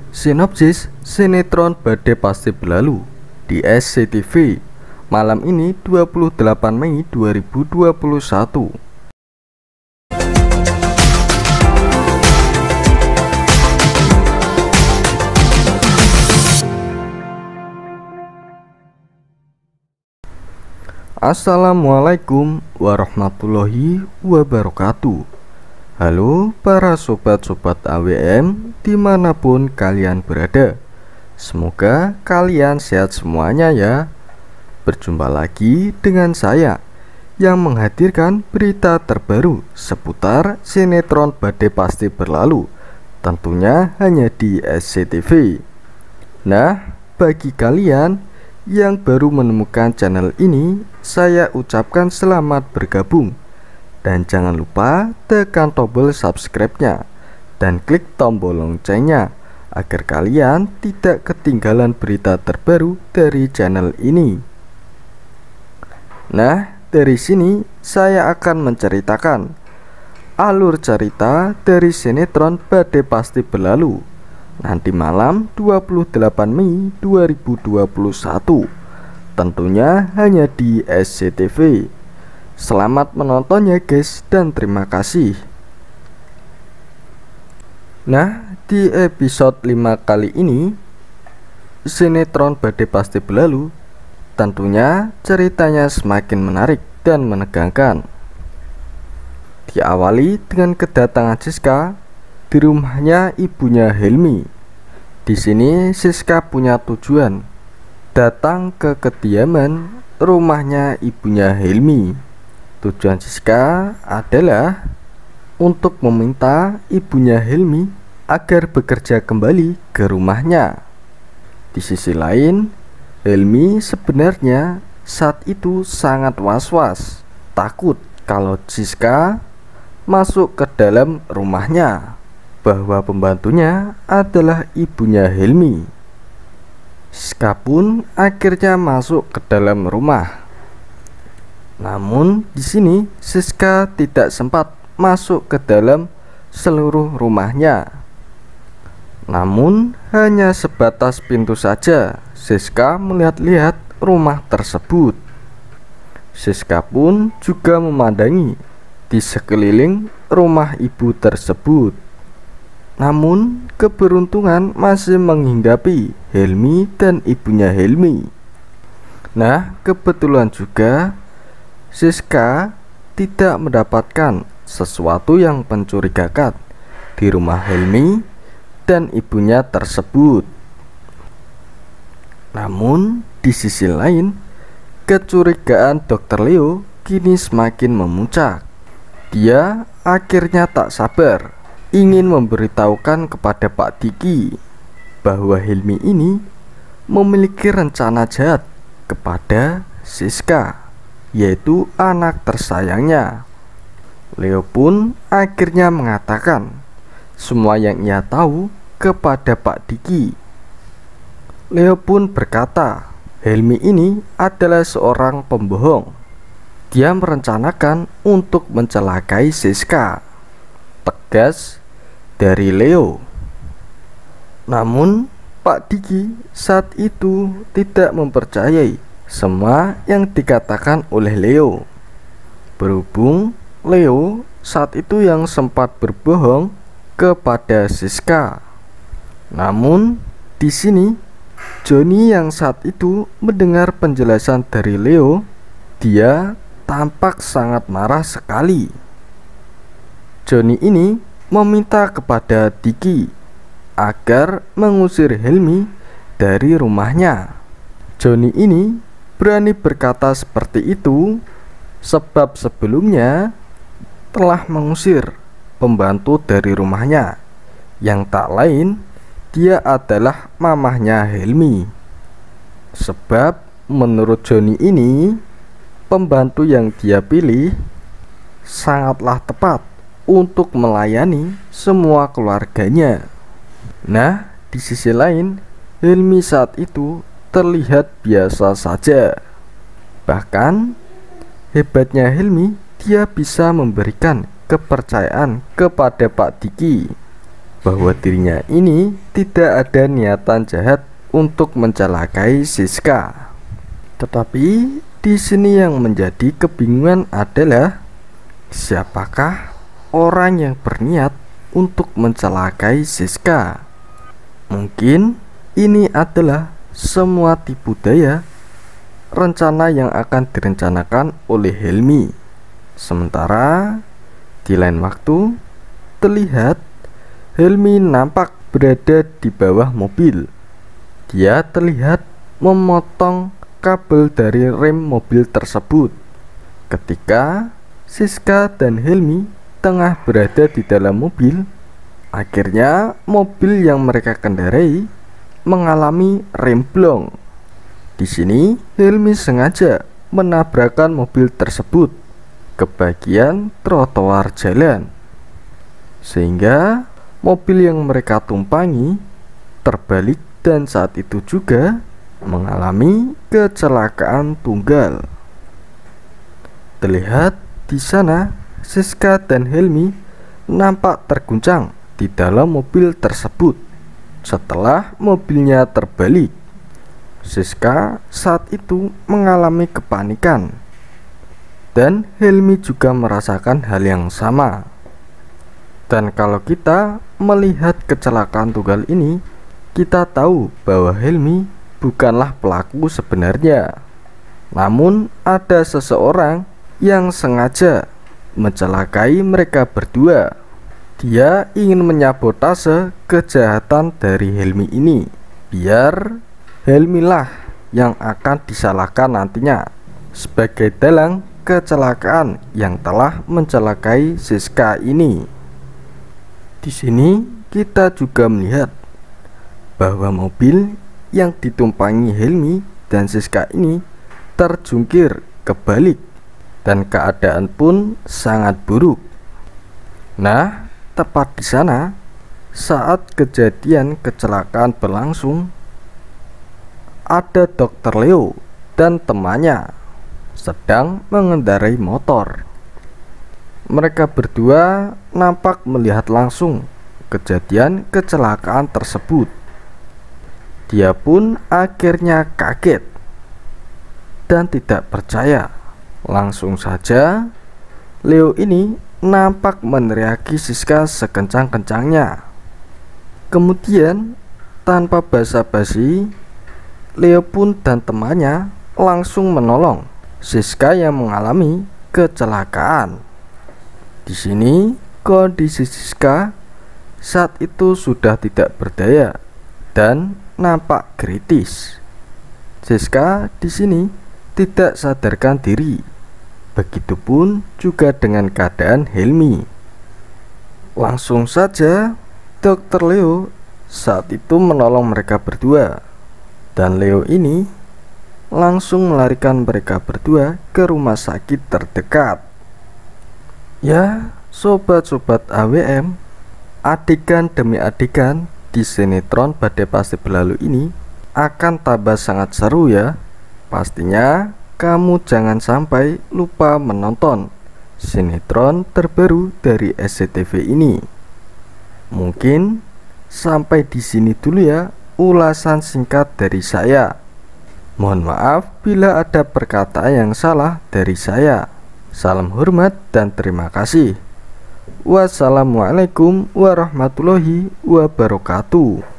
Sinopsis sinetron Badai Pasti Berlalu di SCTV malam ini 28 Mei 2021. Assalamualaikum warahmatullahi wabarakatuh. Halo para sobat-sobat AWM dimanapun kalian berada. Semoga kalian sehat semuanya ya. Berjumpa lagi dengan saya yang menghadirkan berita terbaru seputar sinetron Badai Pasti Berlalu, tentunya hanya di SCTV. Nah, bagi kalian yang baru menemukan channel ini, saya ucapkan selamat bergabung. Dan jangan lupa tekan tombol subscribe-nya dan klik tombol loncengnya agar kalian tidak ketinggalan berita terbaru dari channel ini. Nah, dari sini saya akan menceritakan alur cerita dari sinetron Badai Pasti Berlalu nanti malam 28 Mei 2021, tentunya hanya di SCTV. Selamat menontonnya guys, dan terima kasih. Nah, di episode 5 kali ini sinetron Badai Pasti Berlalu tentunya ceritanya semakin menarik dan menegangkan. Diawali dengan kedatangan Siska di rumahnya ibunya Helmi. Di sini Siska punya tujuan datang ke kediaman rumahnya ibunya Helmi. Tujuan Siska adalah untuk meminta ibunya Helmi agar bekerja kembali ke rumahnya. Di sisi lain, Helmi sebenarnya saat itu sangat was-was, takut kalau Siska masuk ke dalam rumahnya, bahwa pembantunya adalah ibunya Helmi. Siska pun akhirnya masuk ke dalam rumah. Namun di sini Siska tidak sempat masuk ke dalam seluruh rumahnya. Namun hanya sebatas pintu saja Siska melihat-lihat rumah tersebut. Siska pun juga memandangi di sekeliling rumah ibu tersebut. Namun keberuntungan masih menghinggapi Helmi dan ibunya Helmi. Nah, kebetulan juga Siska tidak mendapatkan sesuatu yang mencurigakan di rumah Helmi dan ibunya tersebut. Namun di sisi lain, kecurigaan Dr. Leo kini semakin memuncak. Dia akhirnya tak sabar ingin memberitahukan kepada Pak Diki bahwa Helmi ini memiliki rencana jahat kepada Siska, yaitu anak tersayangnya. Leo pun akhirnya mengatakan semua yang ia tahu kepada Pak Diki. Leo pun berkata, Helmi ini adalah seorang pembohong. Dia merencanakan untuk mencelakai Siska. Tegas dari Leo. Namun Pak Diki saat itu tidak mempercayai semua yang dikatakan oleh Leo. Berhubung Leo saat itu yang sempat berbohong kepada Siska. Namun di sini Johnny yang saat itu mendengar penjelasan dari Leo, dia tampak sangat marah sekali. Johnny ini meminta kepada Diki agar mengusir Helmi dari rumahnya. Johnny ini berani berkata seperti itu sebab sebelumnya telah mengusir pembantu dari rumahnya, yang tak lain dia adalah mamahnya Helmi. Sebab menurut Johnny ini, pembantu yang dia pilih sangatlah tepat untuk melayani semua keluarganya. Nah, di sisi lain, Helmi saat itu terlihat biasa saja. Bahkan hebatnya Helmi, dia bisa memberikan kepercayaan kepada Pak Diki. bahwa dirinya ini tidak ada niatan jahat untuk mencelakai Siska. Tetapi di sini yang menjadi kebingungan adalah siapakah orang yang berniat untuk mencelakai Siska. Mungkin ini adalah semua tipu daya rencana yang akan direncanakan oleh Helmi. Sementara di lain waktu terlihat Helmi nampak berada di bawah mobil. Dia terlihat memotong kabel dari rem mobil tersebut. Ketika Siska dan Helmi tengah berada di dalam mobil, akhirnya mobil yang mereka kendarai mengalami remblong. Di sini Helmi sengaja menabrakkan mobil tersebut ke bagian trotoar jalan, sehingga mobil yang mereka tumpangi terbalik dan saat itu juga mengalami kecelakaan tunggal. Terlihat di sana Siska dan Helmi nampak terguncang di dalam mobil tersebut setelah mobilnya terbalik. Siska saat itu mengalami kepanikan dan Helmi juga merasakan hal yang sama. Dan kalau kita melihat kecelakaan tunggal ini, kita tahu bahwa Helmi bukanlah pelaku sebenarnya, namun ada seseorang yang sengaja mencelakai mereka berdua. Dia ingin menyabotase kejahatan dari Helmi ini, biar Helmi lah yang akan disalahkan nantinya sebagai dalang kecelakaan yang telah mencelakai Siska ini. Di sini kita juga melihat bahwa mobil yang ditumpangi Helmi dan Siska ini terjungkir kebalik dan keadaan pun sangat buruk. Nah, tepat di sana saat kejadian kecelakaan berlangsung, ada Dr. Leo dan temannya sedang mengendarai motor. Mereka berdua nampak melihat langsung kejadian kecelakaan tersebut. Dia pun akhirnya kaget dan tidak percaya. Langsung saja Leo ini nampak meneriaki Siska sekencang-kencangnya. Kemudian tanpa basa-basi, Leo pun dan temannya langsung menolong Siska yang mengalami kecelakaan. Di sini kondisi Siska saat itu sudah tidak berdaya dan nampak kritis. Siska di sini tidak sadarkan diri. Begitupun juga dengan keadaan Helmi. Langsung saja Dr. Leo saat itu menolong mereka berdua, dan Leo ini langsung melarikan mereka berdua ke rumah sakit terdekat. Ya, sobat-sobat AWM, adegan demi adegan di sinetron Badai Pasti Berlalu ini akan tambah sangat seru ya. Pastinya kamu jangan sampai lupa menonton sinetron terbaru dari SCTV ini. Mungkin sampai di sini dulu ya ulasan singkat dari saya. Mohon maaf bila ada perkataan yang salah dari saya. Salam hormat dan terima kasih. Wassalamualaikum warahmatullahi wabarakatuh.